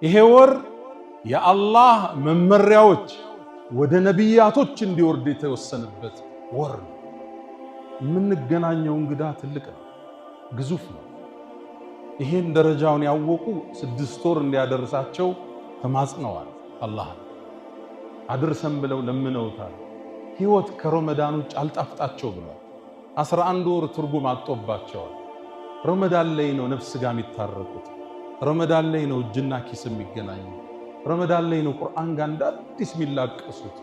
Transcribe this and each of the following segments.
ይሄ ወር የአላህ መመሪያዎች ወደ ነቢያቶች እንዲወርድ የተወሰነበት ወር ነው። የምንገናኘው እንግዳ ትልቅ ነው፣ ግዙፍ ነው። ይሄን ደረጃውን ያወቁ 6 ወር እንዲያደርሳቸው ተማጽነዋል። አላህ አድርሰን ብለው ለምነውታል። ህይወት ከረመዳን ውጭ አልጣፍጣቸው ብሏል። 11 ወር ትርጉም አጥቶባቸዋል። ረመዳን ላይ ነው ነፍስ ጋር የሚታረቁት። ረመዳን ላይ ነው እጅና ኪስ የሚገናኙ። ረመዳን ላይ ነው ቁርአን ጋር እንደ አዲስ የሚላቀሱት።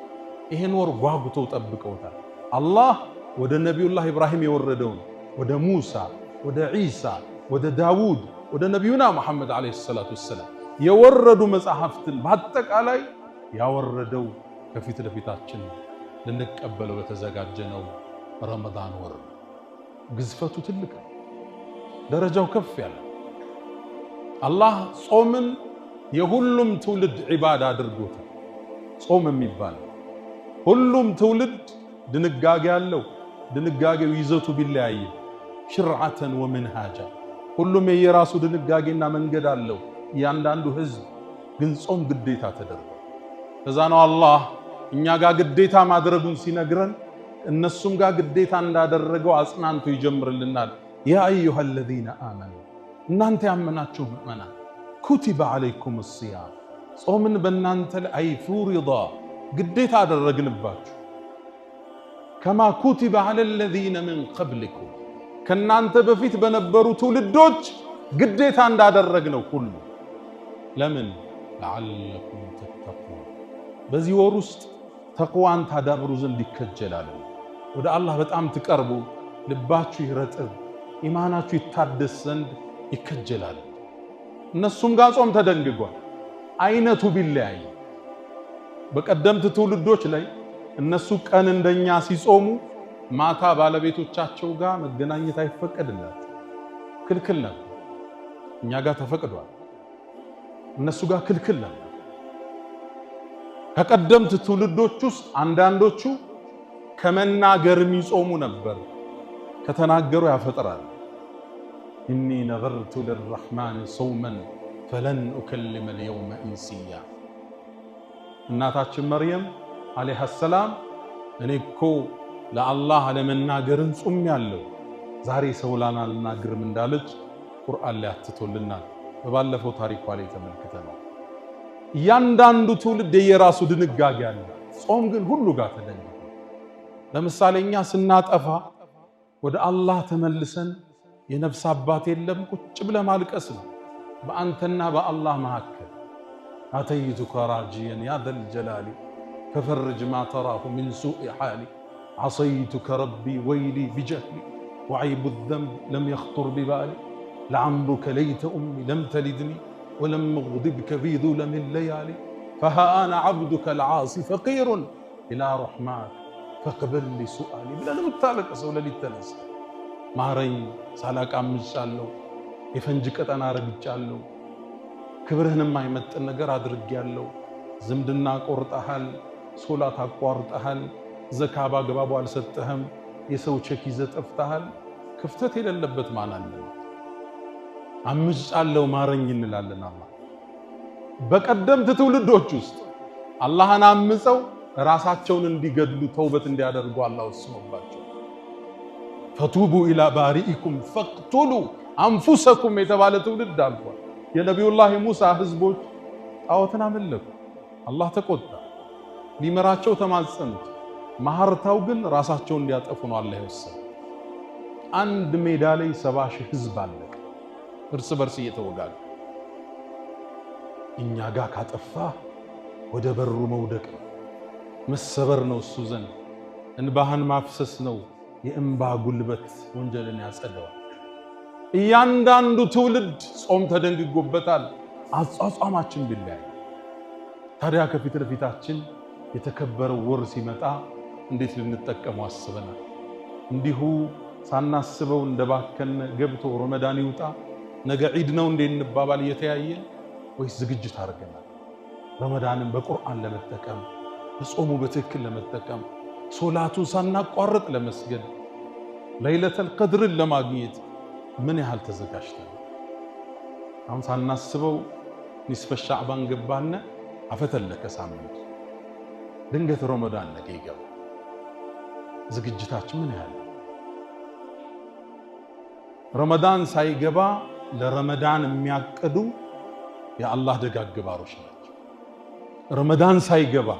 ይሄን ወር ጓጉተው ጠብቀውታል። አላህ ወደ ነቢዩላህ ኢብራሂም የወረደውን ወደ ሙሳ፣ ወደ ዒሳ፣ ወደ ዳውድ፣ ወደ ነቢዩና መሐመድ ዓለይሂ ሰላቱ ወሰላም የወረዱ መጽሐፍትን በአጠቃላይ ያወረደው ከፊት ለፊታችን ልንቀበለው በተዘጋጀነው ረመዳን ወር። ግዝፈቱ ትልቅ ነው፣ ደረጃው ከፍ ያለ። አላህ ጾምን የሁሉም ትውልድ ዒባዳ አድርጎታል። ጾም የሚባል ሁሉም ትውልድ ድንጋጌ አለው። ድንጋጌው ይዘቱ ቢለያይ ሽርዓተን ወመንሃጃ ሁሉም የየራሱ ድንጋጌና መንገድ አለው። እያንዳንዱ ህዝብ ግን ጾም ግዴታ ተደርጓል። ከዛ ነው አላህ እኛ ጋር ግዴታ ማድረጉን ሲነግረን እነሱም ጋር ግዴታ እንዳደረገው አጽናንቶ ይጀምርልናል። ያ አዩሃ አለዚነ አመኑ እናንተ ያመናችሁ ምእመናን ኩቲበ ዓለይኩም ሲያም ጾምን በእናንተ ላይ ፉሪዳ ግዴታ አደረግንባችሁ ከማ ኩቲበ ዐለ ለዚነ ሚን ቀብሊኩም ከእናንተ በፊት በነበሩ ትውልዶች ግዴታ እንዳደረግነው ሁሉ። ለምን? ለዓለኩም ተተቁን በዚህ ወር ውስጥ ተቅዋን ታዳብሩ ዘንድ ይከጀላል። ወደ አላህ በጣም ትቀርቡ፣ ልባችሁ ይረጥብ፣ ኢማናችሁ ይታደስ ዘንድ ይከጀላል። እነሱም ጋር ጾም ተደንግጓል። አይነቱ ቢለያይ በቀደምት ትውልዶች ላይ እነሱ ቀን እንደኛ ሲጾሙ ማታ ባለቤቶቻቸው ጋር መገናኘት አይፈቀድላቸው፣ ክልክል ነበር። እኛ ጋር ተፈቅዷል፣ እነሱ ጋር ክልክል ነበር። ከቀደምት ትውልዶች ውስጥ አንዳንዶቹ ከመናገር የሚጾሙ ነበር። ከተናገሩ ያፈጥራል። ኢኒ ነዘርቱ ሊረሕማን ሰውመን ፈለን ኡከልመ ልየውመ ኢንሲያ። እናታችን መርየም ዓለይሃ ሰላም እኔ እኮ ለአላህ ለመናገርን ጾሜያለሁ ዛሬ ሰው ላልናገርም እንዳለች ቁርአን ላይ አትቶልናል። በባለፈው ታሪኳ ላይ ተመልክተናል። እያንዳንዱ ትውልድ የየራሱ ድንጋጌ አለ። ጾም ግን ሁሉ ጋር ተደንግጓል። ለምሳሌ እኛ ስናጠፋ ወደ አላህ ተመልሰን የነፍስ አባት የለም ቁጭ ብለህ ማልቀስ ነው በአንተና በአላህ መካከል። አተይቱከ ራጂየን ያ ዘል ጀላሊ ፈፈርጅ ማ ተራሁ ሚን ሱኢ ሓሊ ዓሰይቱከ ረቢ ወይሊ ቢጀህሊ ወዐይቡ ዘንብ ለም የኽጡር ቢባሊ ለዐምሩከ ለይተ ኡሚ ለም ተሊድኒ ወለም እግድብከ ፊ ዙለሚ ለያሊ ፈሃ አነ ዐብዱከ ልዓሲ ፈቂሩን ኢላ ረሕማክ ፈቅበሊ ሱአሊ ብለን የምታለቅሰው ሌሊት ተነስተህ ማረኝ ሳላቅ አምጫለሁ፣ የፈንጅ ቀጠና ረግጫለሁ፣ ክብርህንም አይመጥን ነገር አድርጌያለሁ፣ ዝምድና ቆርጠሃል፣ ሶላት አቋርጠሃል፣ ዘካ ባግባቡ አልሰጠህም፣ የሰው ቼክ ይዘህ ጠፍተሃል። ክፍተት የሌለበት ማን አለ? አምጫለሁ ማረኝ እንላለን። አላህ በቀደምት ትውልዶች ውስጥ አላህን አምፀው ራሳቸውን እንዲገድሉ ተውበት እንዲያደርጉ አላህ ወስኖባቸው ፈቱቡ ኢላ ባሪኢኩም ፈቅቱሉ አንፉሰኩም የተባለ ትውልድ አልፏል። የነቢዩላህ ሙሳ ህዝቦች ጣዖትን አመለኩ። አላህ ተቆጣ፣ ሊመራቸው ተማጸኑት። ማህርታው ግን ራሳቸውን እንዲያጠፉ ነው አላህ የወሰነው። አንድ ሜዳ ላይ 70 ሺህ ህዝብ አለቀ፣ እርስ በርስ እየተወጋገ። እኛ ጋር ካጠፋ ወደ በሩ መውደቅ ነው፣ መሰበር ነው፣ እሱ ዘንድ እንባህን ማፍሰስ ነው። የእንባ ጉልበት ወንጀልን ያጸደዋል። እያንዳንዱ ትውልድ ጾም ተደንግጎበታል። አጿጿማችን ቢለያይ ታዲያ ከፊት ለፊታችን የተከበረው ወር ሲመጣ እንዴት ልንጠቀመው አስበናል? እንዲሁ ሳናስበው እንደባከነ ገብቶ ረመዳን ይውጣ ነገ ዒድ ነው እንዴ እንባባል እየተያየን፣ ወይስ ዝግጅት አድርገናል? ረመዳንን በቁርአን ለመጠቀም በጾሙ በትክክል ለመጠቀም ሶላቱን ሳናቋርጥ ለመስገድ ለይለተል ቀድርን ለማግኘት ምን ያህል ተዘጋጅተናል? አሁን ሳናስበው ኒስፈ ሻዕባን ገባና አፈተለከ ሳምንት ድንገት ረመዳን ነገ ይገባ ዝግጅታችን ምን ያህል ረመዳን ሳይገባ ለረመዳን የሚያቅዱ የአላህ ደጋግ ባሮች ናቸው። ረመዳን ሳይገባ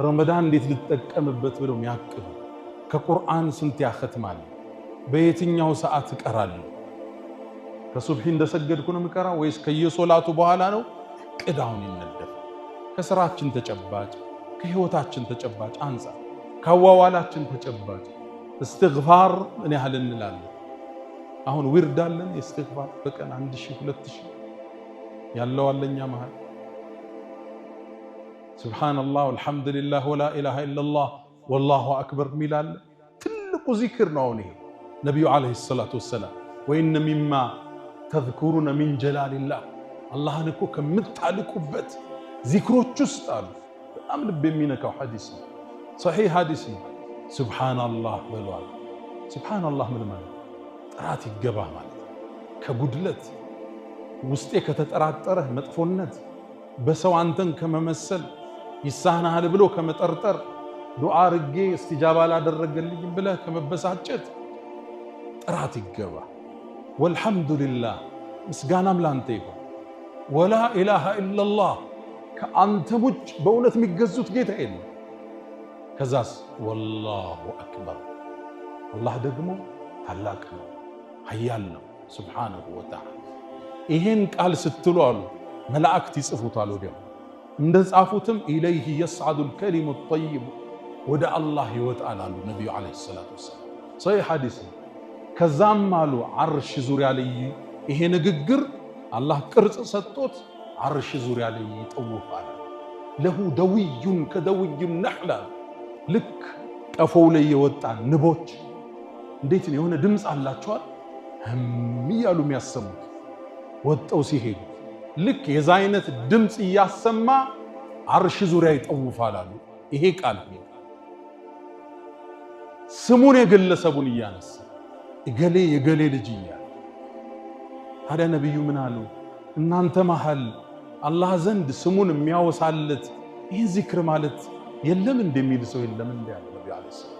ረመዳን እንዴት ልትጠቀምበት ብለው የሚያቅዱ ከቁርአን ስንት ያختማል በየትኛው ሰዓት እቀራለሁ ከሱብሂ እንደሰገድኩ ነው ምቀራ ወይስ ከየሶላቱ በኋላ ነው ቅዳውን ይነደፍ ከስራችን ተጨባጭ ከህይወታችን ተጨባጭ አንፃር ከዋዋላችን ተጨባጭ እስትግፋር ምን ያህል እንላለን አሁን ወርዳለን እስትግፋር በቀን 1000 2000 ያለው አለኛ መሃል ሱብሃንአላህ ወልሐምዱሊላህ ወላ ኢላሃ ኢላላህ ወላሁ አክበር ሚላል ትልቁ ዚክር ነው ነው ነብዩ አለይሂ ሰላቱ ወሰለም ወይነ ሚማ ተذكሩነ ሚን ጀላሊላህ አላህን እኮ ከምታልቁበት ዚክሮች ውስጥ አሉ በጣም ልብ የሚነካው ሐዲስ ነው ሶሒህ ሐዲስ ነው ሱብሃንአላህ በሏል ሱብሃንአላህ ምን ማለት ጥራት ይገባ ማለት ከጉድለት ውስጤ ከተጠራጠረ መጥፎነት በሰው አንተን ከመመሰል ይሳናል ብሎ ከመጠርጠር ዱዓ አርጌ እስቲጃባ ላደረገልኝ ብለ ከመበሳጨት ጥራት ይገባ ወልሐምዱሊላህ ምስጋናም ላንተ ይሁን ወላ ኢላሃ ኢላላህ ከአንተ ውጭ በእውነት የሚገዙት ጌታ የለም ከዛስ ወላሁ አክበር አላህ ደግሞ ታላቅ ነው ኃያል ነው ሱብሓነሁ ወተዓላ ይሄን ቃል ስትሉ አሉ መላእክት ይጽፉታል ወዲያው እንደጻፉትም ኢለይሂ የስዓዱል ከሊሙ ጠይብ ወደ አላህ ይወጣል አሉ ነብዩ አለይሂ ሰላቱ ወሰለም ሶሒህ ሐዲስ ከዛም አሉ አርሽ ዙሪያ ላይ ይሄ ንግግር አላህ ቅርጽ ሰጥቶት አርሽ ዙሪያ ላይ ይጠውፋል ለሁ ደውዩን ከደውዩ ነህላ ልክ ቀፎው ላይ የወጣ ንቦች እንዴት ነው የሆነ ድምጽ አላቸዋል የሚያሉ የሚያሰሙት ወጣው ሲሄዱ ልክ የዛ አይነት ድምጽ ያሰማ አርሽ ዙሪያ ይጠውፋል አሉ ይሄ ቃል ስሙን የግለሰቡን ያነሳ እገሌ የገሌ ልጅ ይያል ታዲያ ነብዩ ምን አሉ እናንተ መሃል አላህ ዘንድ ስሙን የሚያወሳለት ይሄ ዚክር ማለት የለም እንደሚል ሰው የለም እንዲያለ ነብዩ አለይሂ ሰላም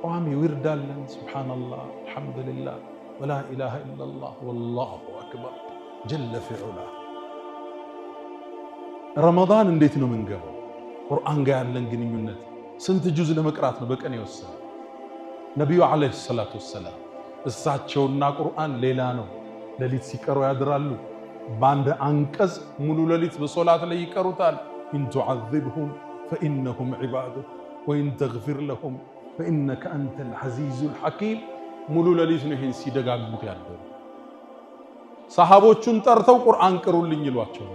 ቋሚ ወርዳለን ሱብሃንአላህ አልሐምዱሊላህ ወላ ኢላሃ ኢላላህ ወላሁ አክበር ጀለ ፊዑላ ረመዳን እንዴት ነው መንገባው ቁርአን ጋር ያለን ግንኙነት ስንት ጁዝ ለመቅራት ነው በቀን ይወሰን ነብዩ አለይሂ ሰላቱ ወሰለም እሳቸውና ቁርአን ሌላ ነው ለሊት ሲቀሩ ያድራሉ ባንድ አንቀጽ ሙሉ ለሊት በሶላት ላይ ይቀሩታል ኢን ተዓذبهم فانهم عبادك وان تغفر لهم فانك انت العزيز الحكيم ሙሉ ለሊት ነው ይሄን ሲደጋግሙት ያደሩ ሰሃቦቹን ጠርተው ቁርአን ቅሩልኝ ይሏቸው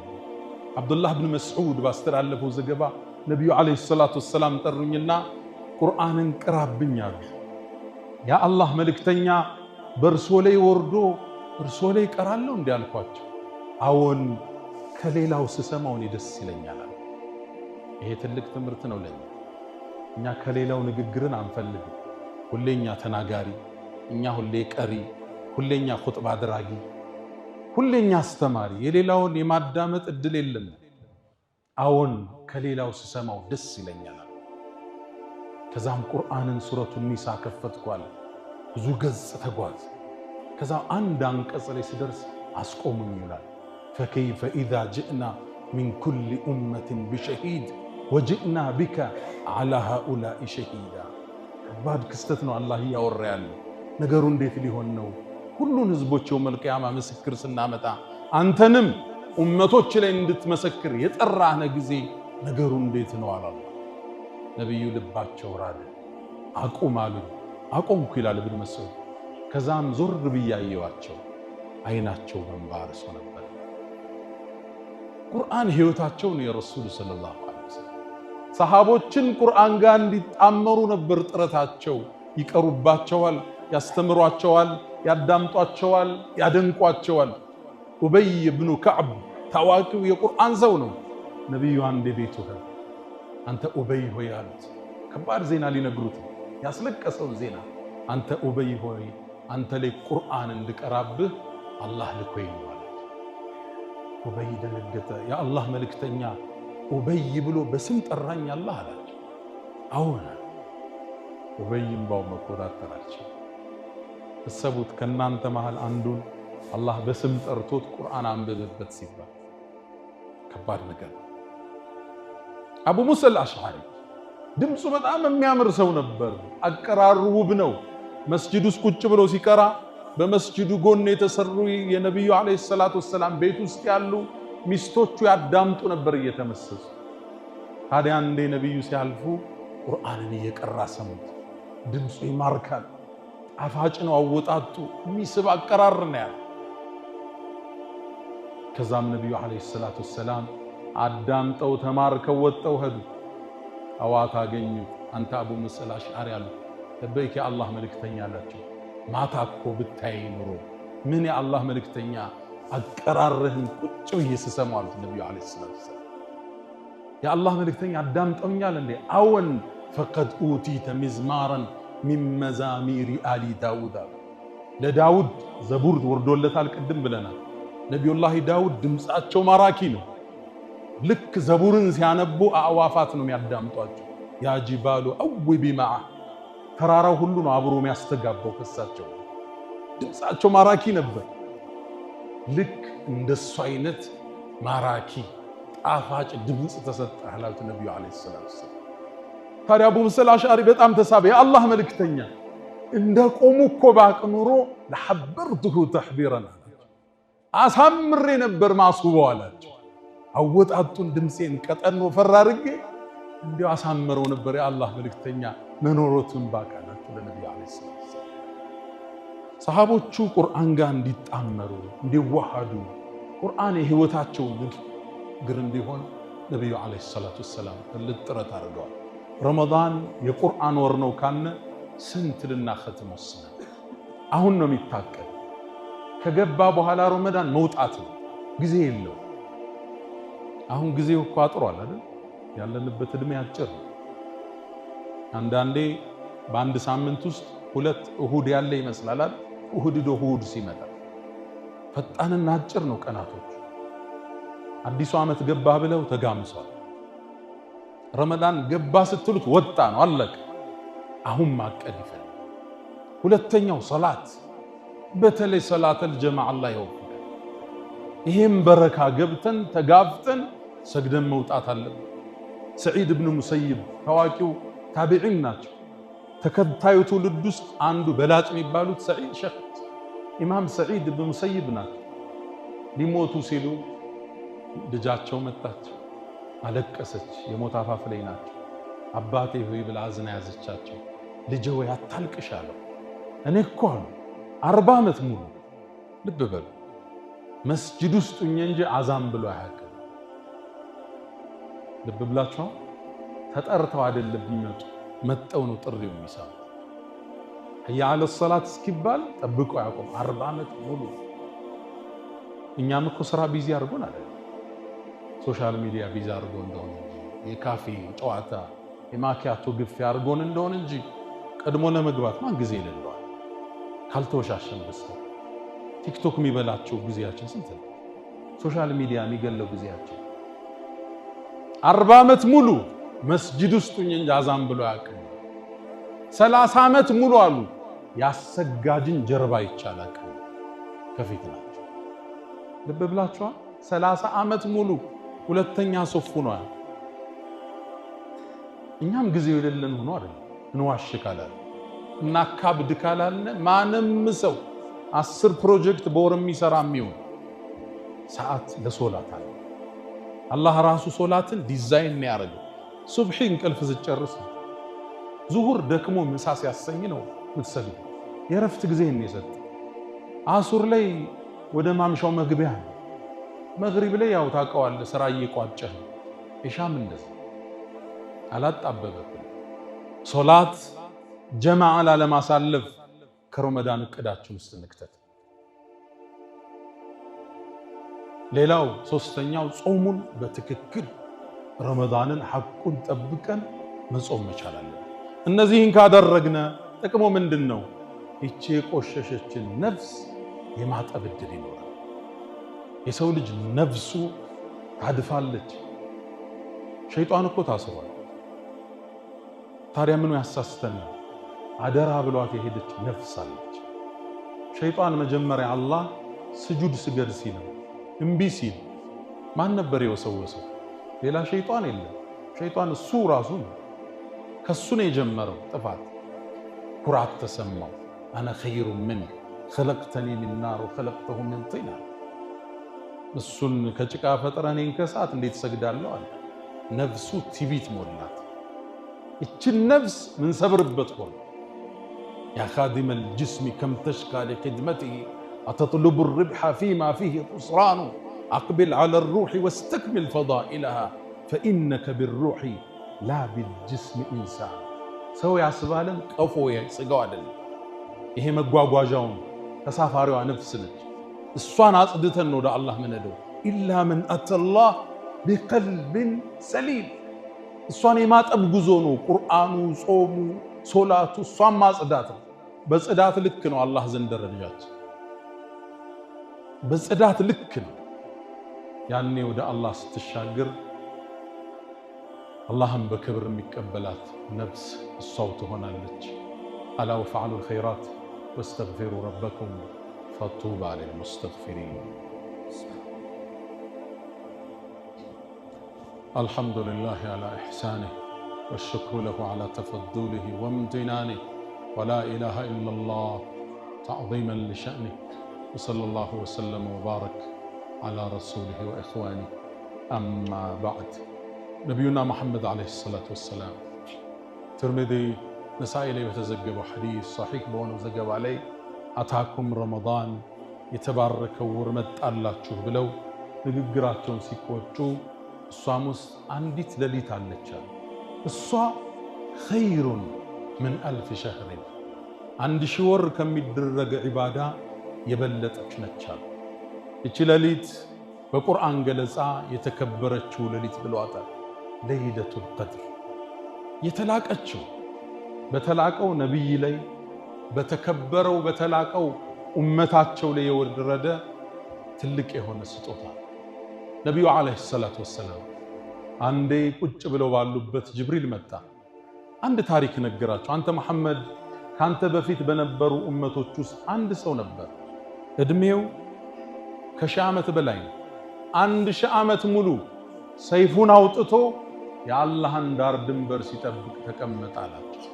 አብዱላህ ኢብኑ መስዑድ ባስተላለፈው ዘገባ ነብዩ አለይሂ ሰላቱ ወሰለም ጠሩኝና ቁርአንን ቅራብኝ አሉ ያ አላህ መልእክተኛ በርሶ ላይ ወርዶ እርሶ ላይ ቀራለው እንዲያልኳቸው አዎን ከሌላው ስሰማው ነው ደስ ይለኛል ይሄ ትልቅ ትምህርት ነው ለኛ እኛ ከሌላው ንግግርን አንፈልግም ሁሌኛ ተናጋሪ እኛ ሁሌ ቀሪ ሁሌኛ ኹጥባ አድራጊ ሁሌኛ አስተማሪ የሌላውን የማዳመጥ እድል የለም አዎን ከሌላው ስሰማው ደስ ይለኛል ከዛም ቁርአንን ሱረቱ ኒሳ ከፈትኳል ብዙ ገጽ ተጓዝ ከዛ አንድ አንቀጽ ላይ ሲደርስ አስቆሙኝ ይላል فكيف إذا جئنا من كل أمة بشهيد وجئنا بك على هؤلاء شهيدا بعد كستتنا الله ያወራያል ነገሩ እንዴት ሊሆን ነው ሁሉን ህዝቦች የውመል ቂያማ መስክር ስናመጣ አንተንም ኡመቶች ላይ እንድትመሰክር የጠራነ ጊዜ ነገሩ እንዴት ነው አላህ ነብዩ ልባቸው ራደ አቁማሉ አቆምኩ ይላል ኢብኑ መስዑድ ከዛም ዞር ብያየዋቸው አይናቸው መንባርሶ ነበር ቁርአን ህይወታቸው ነው የረሱል ሰለላሁ ዐለይሂ ወሰለም ሰሃቦችን ቁርአን ጋር እንዲጣመሩ ነበር ጥረታቸው ይቀሩባቸዋል ያስተምሯቸዋል ያዳምጧቸዋል ያደንቋቸዋል ኡበይ ኢብኑ ከዕብ ታዋቂው የቁርአን ሰው ነው ነብዩ አንድ ቤቱ ሄደ አንተ ኡበይ ሆይ አሉት ከባድ ዜና ሊነግሩት ያስለቀሰው ዜና አንተ ኡበይ ሆይ አንተ ላይ ቁርአን እንድቀራብህ አላህ ልኮኝ ነው ኡበይ ደነገጠ። የአላህ መልእክተኛ ኡበይ ብሎ በስም ጠራኝ አላህ አላቸው። አሁን ኡበይ እምባው መቆጣጠር አልቻለም። እሰቡት፣ ከእናንተ መሃል አንዱን አላህ በስም ጠርቶት ቁርአን አንብብበት ሲባል ከባድ ነገር። አቡ ሙሳ አልአሽዓሪ ድምፁ በጣም የሚያምር ሰው ነበር። አቀራሩ ውብ ነው። መስጂድ ውስጥ ቁጭ ብሎ ሲቀራ በመስጂዱ ጎን የተሰሩ የነብዩ አለይሂ ሰላቱ ወሰላም ቤት ውስጥ ያሉ ሚስቶቹ ያዳምጡ ነበር እየተመሰሱ። ታዲያ እንደ ነብዩ ሲያልፉ ቁርአንን እየቀራ ሰሙት። ድምፁ ይማርካል፣ ጣፋጭ ነው፣ አወጣጡ የሚስብ አቀራር ነው ያለው። ከዛም ነብዩ አለይሂ ሰላቱ ወሰላም አዳምጠው ተማርከው ወጥተው ሄዱ። አዋት አገኙት። አንተ አቡ ሙሳ አልአሽዓሪ አሉ። ለበይክ የአላህ መልእክተኛ አላቸው። ማታ እኮ ብታይ ኑሮ ምን የአላህ መልእክተኛ አቀራርህን ቁጭ ብዬ ስሰማው አሉት ነብዩ አለይሂ ሰላቱ ወሰላም። የአላህ መልእክተኛ አዳምጠውኛል እንዴ? አወን ፈቀድ ኡቲተ ሚዝማራን ሚን መዛሚሪ አሊ ዳውድ አሉ። ለዳውድ ዘቡር ወርዶለታል። ቅድም ብለናል። ነቢዩላህ ዳውድ ድምፃቸው ማራኪ ነው። ልክ ዘቡርን ሲያነቡ አዕዋፋት ነው የሚያዳምጧቸው። ያ ጂባሉ አውቢ ማዓ፣ ተራራው ሁሉ ነው አብሮ የሚያስተጋባው ከሳቸው። ድምፃቸው ማራኪ ነበር። ልክ እንደሱ አይነት ማራኪ ጣፋጭ ድምፅ ተሰጠ አላቱ ነብዩ አለይሂ ሰላቱ ወሰላም። ታዲያ አቡ ሙሳ አልአሽዓሪ በጣም ተሳበ። የአላህ መልእክተኛ እንደቆሙ እኮ ባቅ ኑሮ ለሐበርቱሁ ተሕቢረን አላቸው። አሳምሬ ነበር ማስውበው አላቸው። አወጣጡን ድምፄን ቀጠን ወፈር አድርጌ እንዲያው አሳምረው ነበር የአላህ መልእክተኛ መኖሮቱን ባቃላቸው ለነብዩ አለይሂ ሰላቱ ወሰላም። ሰሃቦቹ ቁርአን ጋር እንዲጣመሩ እንዲዋሃዱ ቁርአን የህይወታቸው ንግር እንዲሆን ነብዩ አለይሂ ሰላቱ ወሰላም ትልቅ ጥረት አድርገዋል። ረመዳን የቁርአን ወር ነው ካነ ስንት ልናኸትም ወስነን አሁን ነው የሚታቀድ። ከገባ በኋላ ረመዳን መውጣት ነው፣ ጊዜ የለው። አሁን ጊዜው እኮ አጥሯል አይደል? ያለንበት እድሜ አጭር ነው። አንዳንዴ በአንድ ሳምንት ውስጥ 2 እሁድ ያለ ይመስላል። እሁድ እሁድ ሲመጣ ፈጣንና አጭር ነው ቀናቶች። አዲሱ ዓመት ገባ ብለው ተጋምሷል። ረመዳን ገባ ስትሉት ወጣ ነው አለቀ። አሁን ማቀድ ይፈልጋል። ሁለተኛው ሰላት፣ በተለይ ሰላተል ጀማዓ ላይ ይወፍቃል። ይሄም በረካ ገብተን ተጋፍተን ሰግደን መውጣት አለብን። ሰዒድ ብን ሙሰይብ ታዋቂው ታቢዒን ናቸው። ተከታዩ ትውልድ ውስጥ አንዱ በላጭ የሚባሉት ሰዒድ ሸኽ ኢማም ሰዒድ ብን ሙሰይብ ናቸው። ሊሞቱ ሲሉ ልጃቸው መጣች፣ አለቀሰች። የሞት አፋፍ ላይ ናቸው። አባቴ ሆይ ብላ አዝና ያዘቻቸው። ልጄ ወይ አታልቅሽ አለው። እኔ እኮ አሉ 40 ዓመት ሙሉ ልብ በሉ መስጂድ ውስጥ እንጂ አዛን ብሎ አያውቅም። ልብ ብላችሁ ተጠርተው አይደለም ቢመጡ መጠው ነው ጥሪው የሚሰማው። ህያ አለ ሰላት እስኪባል ጠብቆ ያቆም 40 ዓመት ሙሉ። እኛም እኮ ስራ ቢዚ አድርጎን አይደል፣ ሶሻል ሚዲያ ቢዚ አድርጎን እንደሆነ የካፌ ጨዋታ የማኪያቶ ግፍ አድርጎን እንደሆነ እንጂ ቀድሞ ለመግባት ማን ጊዜ ይለዋል? ካልተወሻሸን በስተቀር ቲክቶክ የሚበላቸው ጊዜያችን ስንት ነው? ሶሻል ሚዲያ የሚገለው ጊዜያችን 40 ዓመት ሙሉ መስጂድ ውስጥ እንጂ አዛን ብሎ ያውቅም። 30 ዓመት ሙሉ አሉ ያሰጋጅን ጀርባ ይቻላል ከፊት ናቸው። ልብ ብላችኋል? 30 ዓመት ሙሉ ሁለተኛ ሶፍ ነው። እኛም ጊዜው የሌለን ሆኖ አይደል እንዋሽ ካላል እና ካብድ ካላል ማንም ሰው 10 ፕሮጀክት በወር የሚሰራ የሚሆን ሰዓት ለሶላት አለ። አላህ ራሱ ሶላትን ዲዛይን ነው ያደረገው። ሱብሂ እንቅልፍ ዝጨርስ ዙሁር ደክሞ ምሳ ሲያሰኝ ነው የምትሰግደው። የረፍት ጊዜ ነው የሰጠ። አሱር ላይ ወደ ማምሻው መግቢያ ነው። መግሪብ ላይ ያው ታውቀዋለህ ስራ እየቋጨህ ነው። ኢሻም እንደዚህ አላጣበበም። ሶላት ጀማዓ ላለማሳለፍ ከረመዳን እቅዳችን ውስጥ እንክተት። ሌላው ሶስተኛው ጾሙን በትክክል ረመዳንን ሐቁን ጠብቀን መጾም መቻል አለብን። እነዚህን ካደረግነ ጥቅሙ ምንድነው? ይቺ የቆሸሸችን ነፍስ የማጠብ ዕድል ይኖራል። የሰው ልጅ ነፍሱ ታድፋለች። ሸይጣን እኮ ታስሯል። ታዲያ ምኑ ያሳስተናል? አደራ ብሏት የሄደች ነፍስ አለች። ሸይጣን መጀመሪያ አላህ ስጁድ ስገድ ሲል እምቢ ሲል ማን ነበር የወሰወሰው? ሌላ ሸይጣን የለም። ሸይጣን እሱ ራሱ ነው። ከሱ ነው የጀመረው ጥፋት። ኩራት ተሰማው። አነ ኸይሩ ምን ኸለቅተኒ ሚን ናር ወኸለቅተሁ ሚን ጢን። እሱን ከጭቃ ፈጥረህ እኔን ከእሳት እንዴት ሰግዳለሁ አለ። ነፍሱ ትዕቢት ሞላት። እችን ነፍስ ምን ሰብርበት ሆነ። ያ ኻዲመ ልጅስሚ ከም ተሽካ ሊኽድመቲሂ አተጥሉቡ ርብሐ ፊማ ፊሂ ኹስራኑ አቅቢል ዐለ ሩሒ ወስተክሚል ፈዳኢለሃ ፈኢነከ ቢሩሒ ላ ቢልጅስሚ ኢንሳን። ሰው ያስባለን ቀፎ ስጋው አይደለም። ይሄ መጓጓዣውን ተሳፋሪዋ ነፍስ ነች። እሷን አጽድተን ወደ አላህ ምንሄደው። ኢላ መን አተላህ ቢቀልብን ሰሊም። እሷን የማጠብ ጉዞ ነው ቁርአኑ፣ ጾሙ፣ ሶላቱ። እሷን ማጽዳት ነው። በጽዳት ልክ ነው አላህ ዘንድ ደረጃችን፣ በጽዳት ልክ ነው። ያኔ ወደ አላህ ስትሻገር አላህም በክብር የሚቀበላት ነፍስ እሷው ትሆናለች። አላ ወፈዐሉ ልኸይራት ወስተግፊሩ ረበኩም ፈጡባ ሊልሙስተግፊሪን። አልሐምዱሊላህ ዐላ ኢሕሳኒህ ወሽክሩ ለሁ ዐላ ተፈዱሊህ ወምቲናኒህ ወላ ኢላሃ ኢለላህ ተዕዚመን ሊሸእኒህ ወሰለላሁ ወሰለም ወባረክ ዐላ ረሱሊህ ወኢኽዋኒህ። አማ በዕድ። ነቢዩና መሐመድ ዓለይሂ ሰላቱ ወሰላም ትርሚዚ፣ ነሳኢ ላይ በተዘገበው ሐዲስ ሰሒህ በሆነው ዘገባ ላይ አታኩም ረመዳን የተባረከው ወር መጣላችሁ ብለው ንግግራቸውን ሲቆጩ እሷም ውስጥ አንዲት ሌሊት አለች አሉ። እሷ ኸይሩን ምን አልፍ ሸህሪን፣ 1000 ወር ከሚደረግ ዒባዳ የበለጠች ነች አሉ። እቺ ሌሊት በቁርአን ገለጻ የተከበረችው ሌሊት ብለዋታል። ለይለቱል ቀድር የተላቀችው በተላቀው ነቢይ ላይ በተከበረው በተላቀው ኡመታቸው ላይ የወረደ ትልቅ የሆነ ስጦታ። ነቢዩ ዓለይሂ ሰላቱ ወሰላም አንዴ ቁጭ ብለው ባሉበት ጅብሪል መጣ። አንድ ታሪክ ነገራቸው። አንተ መሐመድ ካንተ በፊት በነበሩ ኡመቶች ውስጥ አንድ ሰው ነበር። እድሜው ከ1000 ዓመት በላይ ነው። 1000 ዓመት ሙሉ ሰይፉን አውጥቶ የአላህን ዳር ድንበር ሲጠብቅ ተቀመጠ አላቸው።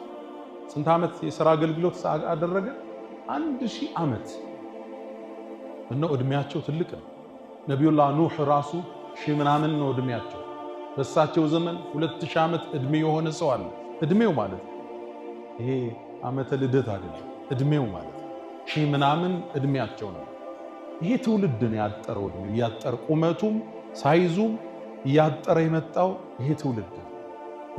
ስንት ዓመት የሥራ አገልግሎት አደረገ? 1000 ዓመት። እነሆ እድሜያቸው ትልቅ ነው። ነቢዩላህ ኑህ ራሱ 1000 ምናምን ነው እድሜያቸው። በእሳቸው ዘመን 2000 ዓመት እድሜ የሆነ ሰው አለ። እድሜው ማለት ይሄ ዓመተ ልደት አይደለም። እድሜው ማለት 1000 ምናምን እድሜያቸው ነው። ይሄ ትውልድ ነው ያጠረው። እያጠረ ቁመቱም ሳይዙም እያጠረ የመጣው ይሄ ትውልድ ነው።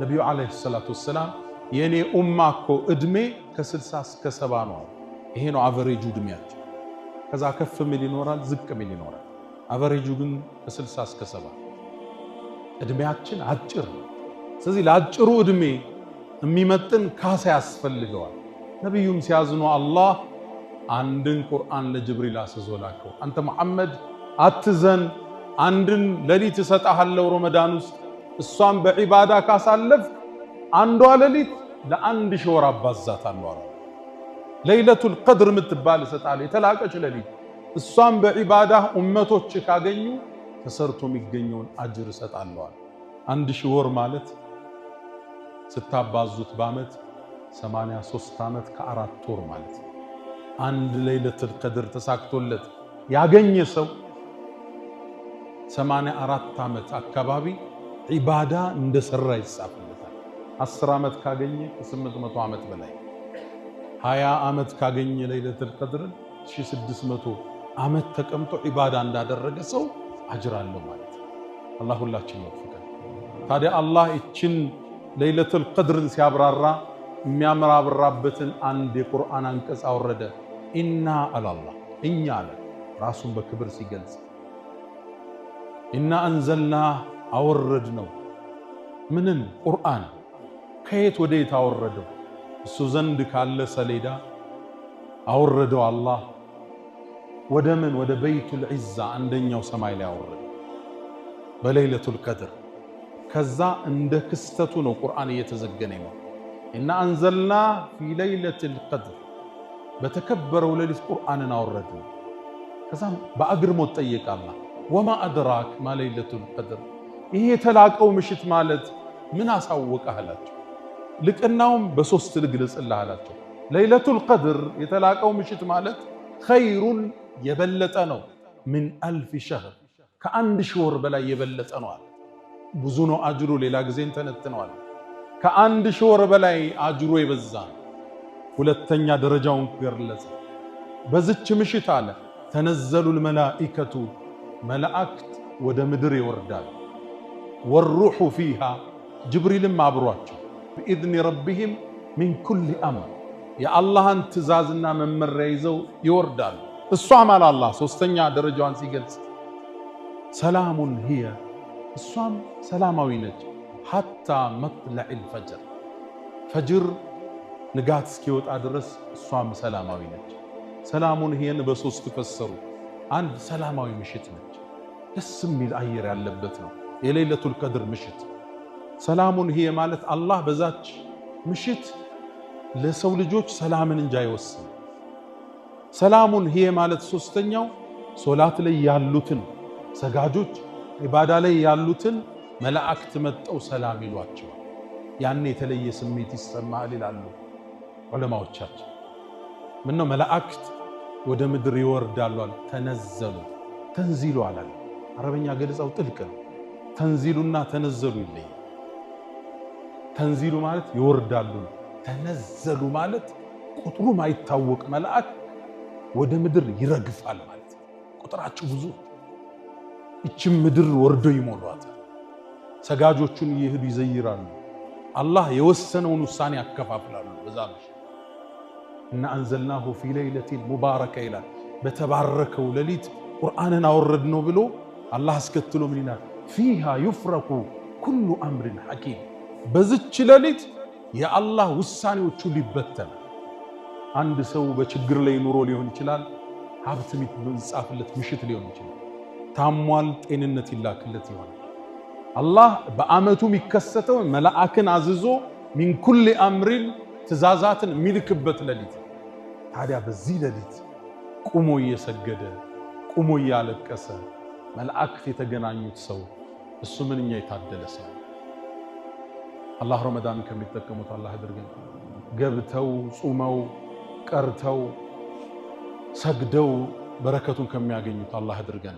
ነቢዩ ዓለይሂ ሰላቱ ወሰላም የኔ ኡማ እኮ እድሜ ከ60 እስከ 70 ነው። ይሄ ነው አቨሬጁ እድሜያቸው። ከዛ ከፍ ሚል ይኖራል፣ ዝቅ ሚል ይኖራል። አቨሬጁ ግን ከ60 እስከ 70። እድሜያችን አጭር ነው። ስለዚህ ለአጭሩ እድሜ የሚመጥን ካሳ ያስፈልገዋል። ነቢዩም ሲያዝኑ አላህ አንድን ቁርአን ለጅብሪል አስዞ ላከው። አንተ መሐመድ አትዘን፣ አንድን ሌሊት እሰጥሃለሁ ረመዳን ውስጥ እሷን በዒባዳ ካሳለፍ አንዷ ሌሊት ለ1000 ወር አባዛታለሁ አለ። ለይለቱል ቀድር የምትባል እሰጥሃለሁ የተላቀች ሌሊት፣ እሷን በዒባዳ ኡመቶች ካገኙ ተሰርቶ የሚገኘውን አጅር እሰጣለሁ አለ። 1000 ወር ማለት ስታባዙት በዓመት 83 ዓመት ከ4 ወር ማለት ነው። አንድ ለይለቱል ቀድር ተሳክቶለት ያገኘ ሰው 84 ዓመት አካባቢ ዒባዳ እንደሰራ ይጻፍለታል። 10 ዓመት ካገኘ ከ800 ዓመት በላይ፣ 20 ዓመት ካገኘ ለይለቱል ቀድር 1600 ዓመት ተቀምጦ ዒባዳ እንዳደረገ ሰው አጅር አለው ማለት ነው። አላህ ሁላችን ይወፍቀን። ታዲያ አላህ እችን ለይለቱል ቀድርን ሲያብራራ የሚያምራራበትን አንድ የቁርአን አንቀጽ አወረደ። ኢና አላላህ እኛ አለ ራሱን በክብር ሲገልጽ ኢና አንዘልና አወረድ ነው። ምንን? ቁርአን። ከየት ወደ የት አወረደው? እሱ ዘንድ ካለ ሰሌዳ አወረደው አላህ። ودمن ود بيت العزة عندنا وسماي لا ورد بليلة القدر كذا عند كستتنا القرآن يتزجنه إن أنزلنا في ليلة القدر بتكبروا ليلة القرآن نوردنا كذا بأجر متأيك الله وما أدراك ما ليلة القدر إيه تلاقوا مشت مالت من أسوق أهلاتهم لكنهم بسوست الجلس الله أهلاتهم ليلة القدر يتلاقوا مشت مالت خير يبلت أنو من 1000 شهر كأند شهور بلا يبلت أنو بزونو أجرو للاجزين تنتنوال كأند شهور بلا أجرو يبزان ولتنيا درجاون غيرلز بزتش مشت على تنزل الملائكة ملائكت ودمدر يوردال والروح فيها جبريل ما برواتشو بإذن ربهم من كل أمر يا الله انتزازنا من مريزو يوردال الصوم على الله سوستنيا درجوان سيجلس سلام هي الصوم سلاماوي نج حتى مطلع الفجر فجر نقات سكيوت أدرس الصوم سلاماوي نج سلام هي نبسوس تفسروا عند سلاماوي مشيت نج يسمي الأير ياللبتنا يا ليلة القدر مشيت سلام هي مالت الله بذاتش مشيت لسو لجوج سلام انجاي وسن سلام هي مالت سوستنياو صلات لي يالوتن سجاجوج عبادة لي يالوتن ملائكت متو سلام يلواتشوا يعني يتلي سميت يسمع للعلو علماء منه ملائكت وده مدري يوردالوا تنزلوا تنزيلوا على عربيا قلص أو تلك تنزيلنا تنزلوا إليه تنزيلوا مالت يوردالوا تنزلوا مالت قطروا ما يتوق ملائك وده مدر يرقف على مالت قطراتشو بزو يتشم مدر وردو يمولوات سجاجوچون يهدو يزيرانو الله يوسنون وساني أكفافلانو بزامش إن أنزلناه في ليلة مباركة إلى بتباركوا لليت قرآننا وردنو بلو الله سكتلو مننا فيها يفرق كل أمر حكيم بزتش لليت يا الله وساني وتشولي بتن عند سو بشجر لي نورو ليهون يشلال هابت ميت بنصافلت مشيت ليهون يشلال تاموال ጤንነት ይላክለት ይሆናል الله በአመቱ የሚከሰተው መላእክን አዝዞ من كل امر ትእዛዛትን ሚልክበት ለሊት ታዲያ በዚህ ለሊት ቁሞ እየሰገደ ቁሞ እያለቀሰ መላእክት የተገናኙት ሰው እሱ ምንኛ የታደለ ሰው الله رمضان ከሚጠቀሙት الله ያድርገን ገብተው ጾመው ቀርተው ሰግደው በረከቱን ከሚያገኙት الله ያድርገን